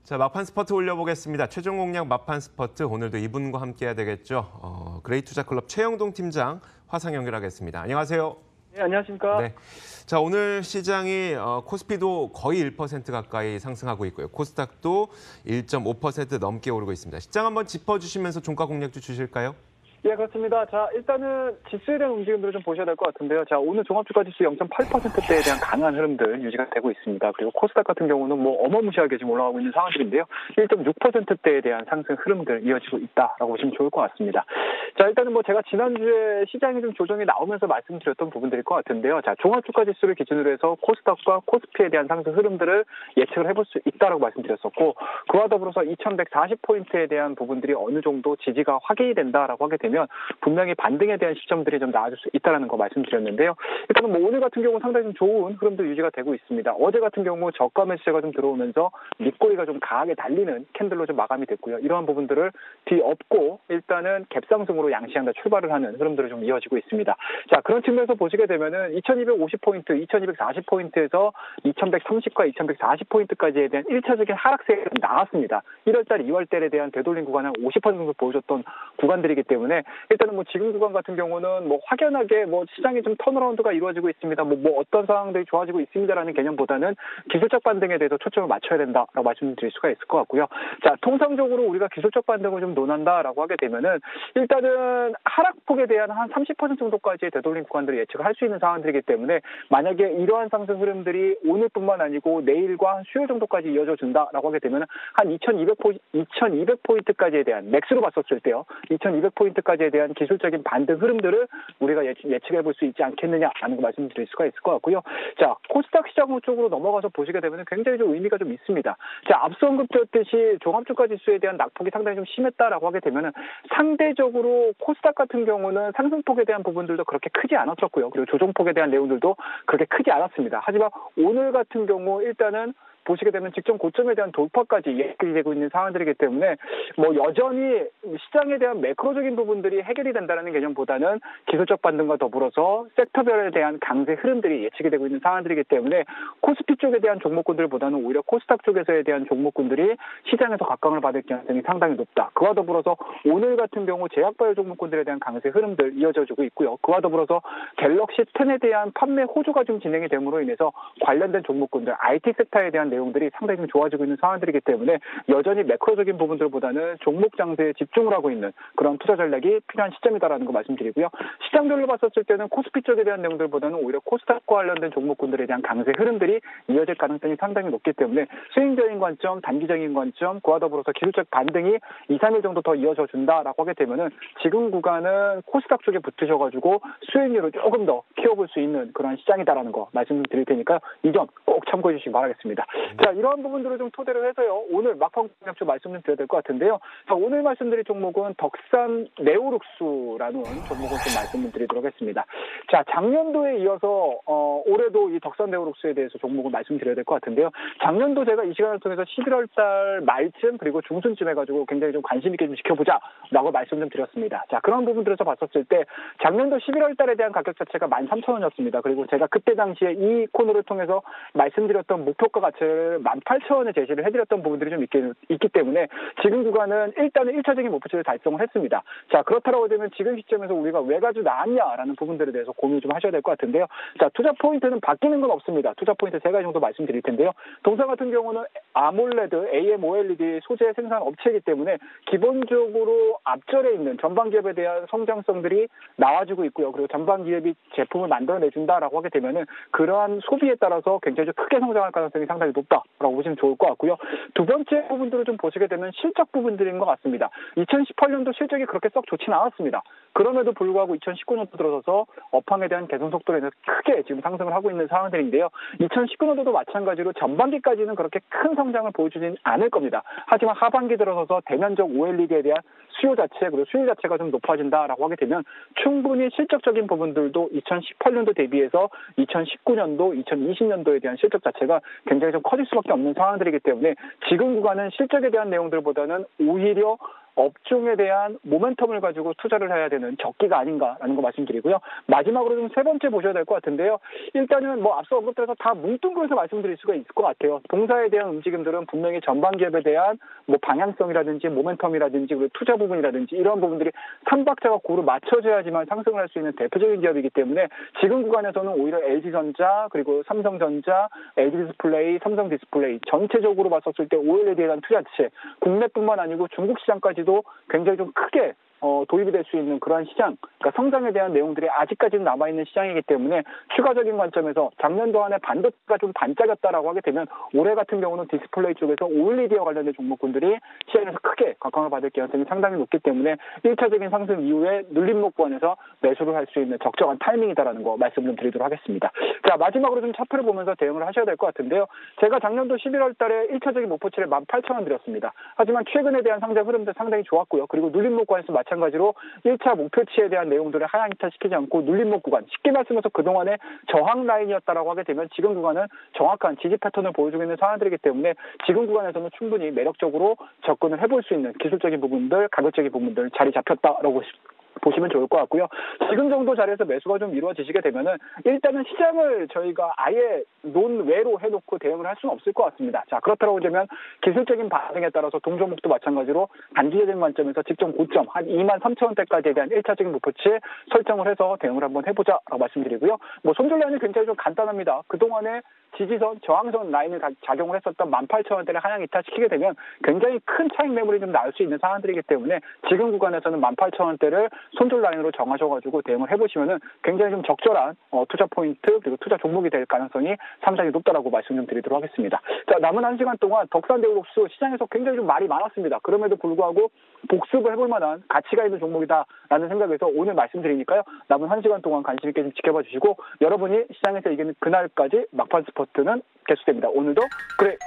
자, 막판 스퍼트 올려보겠습니다. 최종 공략 막판 스퍼트 오늘도 이분과 함께해야 되겠죠. 그레이투자클럽 최영동 팀장 화상 연결하겠습니다. 안녕하세요. 네, 안녕하십니까. 네. 자, 오늘 시장이 코스피도 거의 1% 가까이 상승하고 있고요. 코스닥도 1.5% 넘게 오르고 있습니다. 시장 한번 짚어주시면서 종가 공략주 주실까요? 예, 그렇습니다. 자, 일단은 지수에 대한 움직임들을 좀 보셔야 될 것 같은데요. 자, 오늘 종합주가 지수 0.8%대에 대한 강한 흐름들 유지가 되고 있습니다. 그리고 코스닥 같은 경우는 뭐 어마무시하게 지금 올라가고 있는 상황들인데요. 1.6%대에 대한 상승 흐름들 이어지고 있다라고 보시면 좋을 것 같습니다. 자, 일단은 뭐 제가 지난주에 시장이 좀 조정이 나오면서 말씀드렸던 부분들일 것 같은데요. 자, 종합주가 지수를 기준으로 해서 코스닥과 코스피에 대한 상승 흐름들을 예측을 해볼 수 있다라고 말씀드렸었고, 그와 더불어서 2140포인트에 대한 부분들이 어느 정도 지지가 확인이 된다라고 하게 되면 분명히 반등에 대한 시점들이 좀 나아질 수 있다는 거 말씀드렸는데요. 일단은 뭐 오늘 같은 경우 상당히 좀 좋은 흐름도 유지가 되고 있습니다. 어제 같은 경우 저가 매수세가 좀 들어오면서 밑꼬리가 좀 강하게 달리는 캔들로 좀 마감이 됐고요. 이러한 부분들을 뒤엎고 일단은 갭상승으로 양시장다 출발을 하는 흐름들이 좀 이어지고 있습니다. 자, 그런 측면에서 보시게 되면은 2250포인트, 2240포인트에서 2130과 2140포인트까지에 대한 1차적인 하락세가 나왔습니다. 1월달, 2월달에 대한 되돌림 구간은 50% 정도 보여줬던 구간들이기 때문에 일단은 뭐 지금 구간 같은 경우는 뭐 확연하게 뭐 시장이 좀 턴어라운드가 이루어지고 있습니다. 뭐 어떤 상황들이 좋아지고 있습니다라는 개념보다는 기술적 반등에 대해서 초점을 맞춰야 된다라고 말씀드릴 수가 있을 것 같고요. 자, 통상적으로 우리가 기술적 반등을 좀 논한다라고 하게 되면은 일단은 하락폭에 대한 한 30% 정도까지의 되돌림 구간들을 예측을 할 수 있는 상황들이기 때문에 만약에 이러한 상승 흐름들이 오늘뿐만 아니고 내일과 수요일 정도까지 이어져 준다라고 하게 되면 한 2200포인트까지에 대한 맥스로 봤었을 때요. 2200포인트까지에 대한 기술적인 반등 흐름들을 우리가 예측해 볼 수 있지 않겠느냐라는 거 말씀드릴 수가 있을 것 같고요. 자, 코스닥 시장 쪽으로 넘어가서 보시게 되면 굉장히 좀 의미가 좀 있습니다. 자, 앞서 언급드렸듯이 종합주가 지수에 대한 낙폭이 상당히 좀 심했다라고 하게 되면은 상대적으로 코스닥 같은 경우는 상승폭에 대한 부분들도 그렇게 크지 않았었고요. 그리고 조정폭에 대한 내용들도 그렇게 크지 않았습니다. 하지만 오늘 같은 경우 일단은 보시게 되면 직전 고점에 대한 돌파까지 예측이 되고 있는 상황들이기 때문에 뭐 여전히 시장에 대한 매크로적인 부분들이 해결이 된다는 개념보다는 기술적 반등과 더불어서 섹터별에 대한 강세 흐름들이 예측이 되고 있는 상황들이기 때문에 코스피 쪽에 대한 종목군들보다는 오히려 코스닥 쪽에서에 대한 종목군들이 시장에서 각광을 받을 가능성이 상당히 높다. 그와 더불어서 오늘 같은 경우 제약바이오 종목군들에 대한 강세 흐름들 이어져주고 있고요. 그와 더불어서 갤럭시 10에 대한 판매 호조가 좀 진행이 됨으로 인해서 관련된 종목군들 IT 섹터에 대한 내용들이 상당히 좀 좋아지고 있는 상황들이기 때문에 여전히 매크로적인 부분들보다는 종목 장세에 집중을 하고 있는 그런 투자 전략이 필요한 시점이다라는 거 말씀드리고요. 시장별로 봤었을 때는 코스피 쪽에 대한 내용들보다는 오히려 코스닥과 관련된 종목군들에 대한 강세 흐름들이 이어질 가능성이 상당히 높기 때문에 수익적인 관점, 단기적인 관점, 그와 더불어서 기술적 반등이 2, 3일 정도 더 이어져 준다라고 하게 되면은 지금 구간은 코스닥 쪽에 붙으셔가지고 수익률을 조금 더 키워볼 수 있는 그런 시장이다라는 거 말씀드릴 테니까 이 점 꼭 참고해 주시기 바라겠습니다. 자, 이러한 부분들을 좀 토대로 해서요. 오늘 막판 공략주 말씀 좀 드려야 될 것 같은데요. 자, 오늘 말씀드릴 종목은 덕산 네오룩스라는 종목을 좀 말씀을 드리도록 하겠습니다. 자, 작년도에 이어서 올해도 이 덕산 네오룩스에 대해서 종목을 말씀드려야 될 것 같은데요. 작년도 제가 이 시간을 통해서 11월 달 말쯤 그리고 중순쯤 해가지고 굉장히 좀 관심 있게 좀 지켜보자라고 말씀 좀 드렸습니다. 자, 그런 부분들에서 봤었을 때 작년도 11월 달에 대한 가격 자체가 13,000원이었습니다. 그리고 제가 그때 당시에 이 코너를 통해서 말씀드렸던 목표가 가치를 18,000원에 제시를 해드렸던 부분들이 좀 있기 때문에 지금 구간은 일단은 1차적인 목표치를 달성을 했습니다. 자, 그렇다고 되면 지금 시점에서 우리가 왜 가지고 나왔냐라는 부분들에 대해서 고민을 좀 하셔야 될 것 같은데요. 자, 투자 포인트는 바뀌는 건 없습니다. 투자 포인트 3가지 정도 말씀드릴 텐데요. 동사 같은 경우는 아몰레드, AMOLED 소재 생산 업체이기 때문에 기본적으로 앞절에 있는 전방 기업에 대한 성장성들이 나와주고 있고요. 그리고 전방 기업이 제품을 만들어내준다라고 하게 되면은 그러한 소비에 따라서 굉장히 크게 성장할 가능성이 상당히 높다라고 보시면 좋을 것 같고요. 두 번째 부분들을 좀 보시게 되면 실적 부분들인 것 같습니다. 2018년도 실적이 그렇게 썩 좋지는 않았습니다. 그럼에도 불구하고 2019년도 들어서서 업황에 대한 개선 속도로 인해서 크게 지금 상승을 하고 있는 상황들인데요. 2019년도도 마찬가지로 전반기까지는 그렇게 큰 성장을 보여주진 않을 겁니다. 하지만 하반기 들어서서 대면적 OLED에 대한 수요 자체 그리고 수요 자체가 좀 높아진다라고 하게 되면 충분히 실적적인 부분들도 2018년도 대비해서 2019년도, 2020년도에 대한 실적 자체가 굉장히 좀 커질 수밖에 없는 상황들이기 때문에 지금 구간은 실적에 대한 내용들보다는 오히려 업종에 대한 모멘텀을 가지고 투자를 해야 되는 적기가 아닌가라는 거 말씀드리고요. 마지막으로 좀 세 번째 보셔야 될 것 같은데요. 일단은 뭐 앞서 언급드려서 다 뭉뚱그려서 말씀드릴 수가 있을 것 같아요. 동사에 대한 움직임들은 분명히 전반 기업에 대한 뭐 방향성이라든지 모멘텀이라든지 그리고 투자 부분이라든지 이런 부분들이 3박자가 고루 맞춰져야지만 상승을 할 수 있는 대표적인 기업이기 때문에 지금 구간에서는 오히려 LG전자 그리고 삼성전자, LG디스플레이, 삼성디스플레이 전체적으로 봤었을 때 OLED에 대한 투자 자체 국내뿐만 아니고 중국 시장까지도 굉장히 좀 크게 도입이 될 수 있는 그러한 시장, 그러니까 성장에 대한 내용들이 아직까지는 남아있는 시장이기 때문에 추가적인 관점에서 작년도 한해 반도체가 좀 반짝였다라고 하게 되면 올해 같은 경우는 디스플레이 쪽에서 OLED와 관련된 종목군들이 시장에서 크게 각광을 받을 가능성이 상당히 높기 때문에 1차적인 상승 이후에 눌림목권에서 매수를 할 수 있는 적정한 타이밍이다라는 거 말씀 좀 드리도록 하겠습니다. 자, 마지막으로 좀 차트를 보면서 대응을 하셔야 될 것 같은데요. 제가 작년도 11월 달에 1차적인 목표치를 18,000원 드렸습니다. 하지만 최근에 대한 상장 흐름도 상당히 좋았고요. 그리고 눌림목권에서 마찬가지로 1차 목표치에 대한 내용들을 하향 이탈시키지 않고 눌림목 구간, 쉽게 말씀해서 그동안의 저항 라인이었다라고 하게 되면 지금 구간은 정확한 지지 패턴을 보여주고 있는 상황들이기 때문에 지금 구간에서는 충분히 매력적으로 접근을 해볼 수 있는 기술적인 부분들, 가격적인 부분들 자리 잡혔다라고 보시면 좋을 것 같고요. 지금 정도 자리에서 매수가 좀 이루어지시게 되면은 일단은 시장을 저희가 아예 논외로 해놓고 대응을 할 수는 없을 것 같습니다. 자, 그렇다고 하면 기술적인 반응에 따라서 동종목도 마찬가지로 단기적인 관점에서 직전 고점 한 23,000원대까지에 대한 1차적인 목표치 설정을 해서 대응을 한번 해보자라고 말씀드리고요. 뭐 손절 라인이 굉장히 좀 간단합니다. 그동안에 지지선, 저항선 라인을 작용을 했었던 18,000원대를 하향 이탈시키게 되면 굉장히 큰 차익 매물이 좀 나올 수 있는 상황들이기 때문에 지금 구간에서는 18,000원대를 손절 라인으로 정하셔가지고 대응을 해보시면은 굉장히 좀 적절한 투자 포인트 그리고 투자 종목이 될 가능성이 상당히 높다라고 말씀 좀 드리도록 하겠습니다. 자, 남은 1시간 동안 덕산대우롭스 시장에서 굉장히 좀 말이 많았습니다. 그럼에도 불구하고 복습을 해볼 만한 가치가 있는 종목이다라는 생각에서 오늘 말씀드리니까요. 남은 1시간 동안 관심 있게 좀 지켜봐 주시고 여러분이 시장에서 이기는 그날까지 막판 스포츠는 계속됩니다. 오늘도 그래